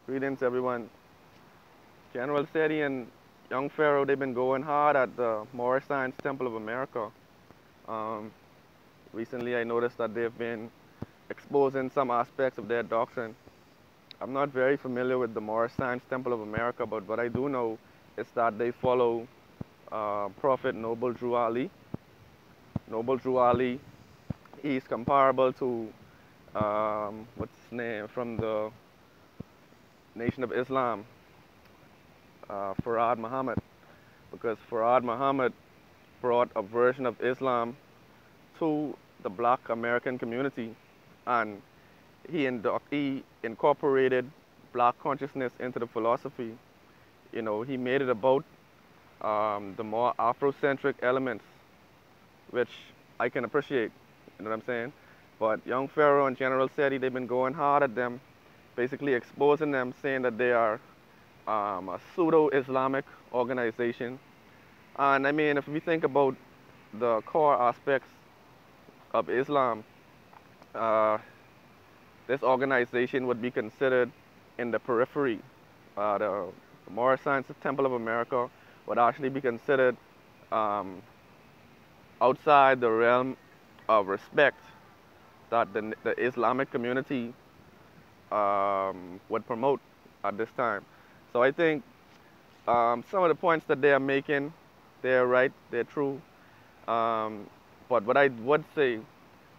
Greetings, everyone. General Seti and young Pharaoh, they've been going hard at the Moorish Science Temple of America. Um, Recently, I noticed that they've been exposing some aspects of their doctrine. I'm not very familiar with the Moorish Science Temple of America, but what I do know is that they follow Prophet Noble Drew Ali. Noble Drew Ali, he's comparable to, what's his name, from the Nation of Islam, Farad Muhammad, because Farad Muhammad brought a version of Islam to the black American community, and he incorporated black consciousness into the philosophy. He made it about the more Afrocentric elements, which I can appreciate. You know what I'm saying? But young Pharaoh and General Seti, they've been going hard at them, basically exposing them, saying that they are a pseudo-Islamic organization. And I mean, if we think about the core aspects of Islam, uh, this organization would be considered in the periphery. The Moorish Science Temple of America would actually be considered um, outside the realm of respect that the Islamic community would promote at this time. So I think some of the points that they are making, they're right, they're true. Um, but what I would say,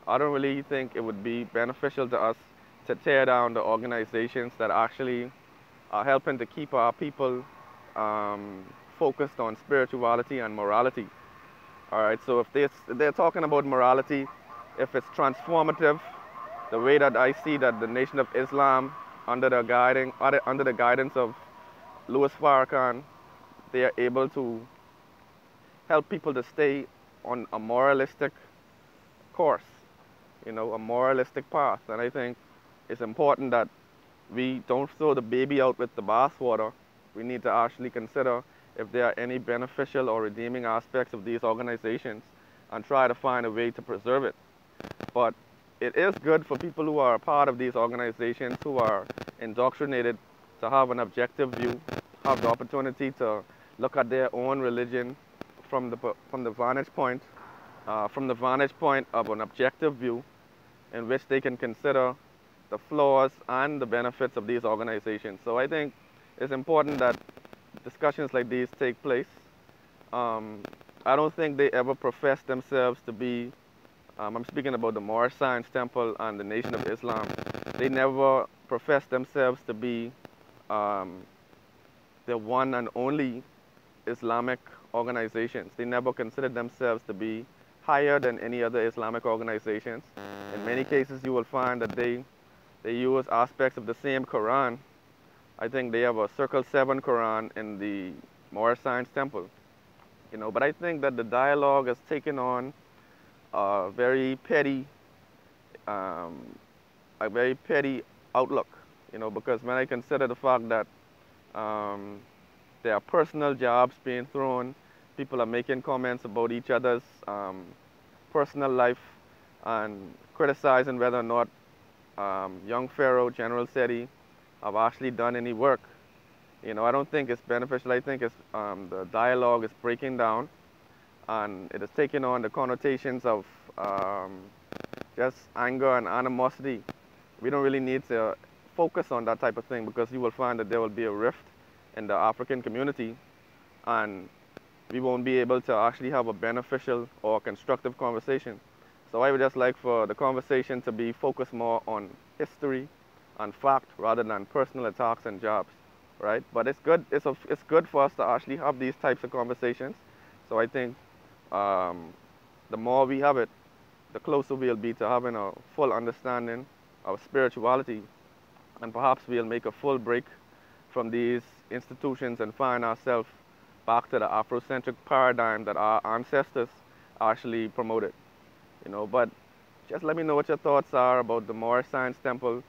I don't really think it would be beneficial to us to tear down the organizations that actually are helping to keep our people um, focused on spirituality and morality. All right, so if they're talking about morality, if it's transformative, the way that I see that the Nation of Islam, under the guidance of Louis Farrakhan, they are able to help people to stay on a moralistic course, a moralistic path. And I think it's important that we don't throw the baby out with the bathwater. We need to actually consider if there are any beneficial or redeeming aspects of these organizations and try to find a way to preserve it. But it is good for people who are a part of these organizations, who are indoctrinated, to have an objective view, have the opportunity to look at their own religion from the vantage point of an objective view, in which they can consider the flaws and the benefits of these organizations. So I think it's important that discussions like these take place. I don't think they ever profess themselves to be, I'm speaking about the Moorish Science Temple and the Nation of Islam, they never profess themselves to be the one and only Islamic organizations. They never considered themselves to be higher than any other Islamic organizations. In many cases, you will find that they use aspects of the same Quran. I think they have a Circle 7 Quran in the Moorish Science Temple. But I think that the dialogue has taken on a very petty, um, outlook. Because when I consider the fact that um, there are personal jobs being thrown, people are making comments about each other's personal life and criticizing whether or not young Pharaoh, General Seti, have actually done any work. I don't think it's beneficial. I think the dialogue is breaking down, and it is taking on the connotations of just anger and animosity. We don't really need to focus on that type of thing, because you will find that there will be a rift in the African community, and we won't be able to actually have a beneficial or constructive conversation. So I would just like for the conversation to be focused more on history and fact rather than personal attacks and jobs, right? But it's good. It's good for us to actually have these types of conversations. So I think the more we have it, the closer we'll be to having a full understanding of spirituality, and perhaps we'll make a full break from these institutions and find ourselves back to the Afrocentric paradigm that our ancestors actually promoted. But just let me know what your thoughts are about the Moorish Science Temple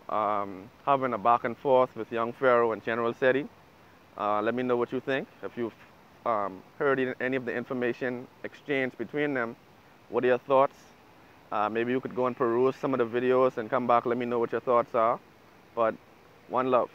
having a back and forth with young Pharaoh and General Seti. Let me know what you think. If you've heard any of the information exchanged between them, what are your thoughts? Maybe you could go and peruse some of the videos and come back, let me know what your thoughts are. But one love.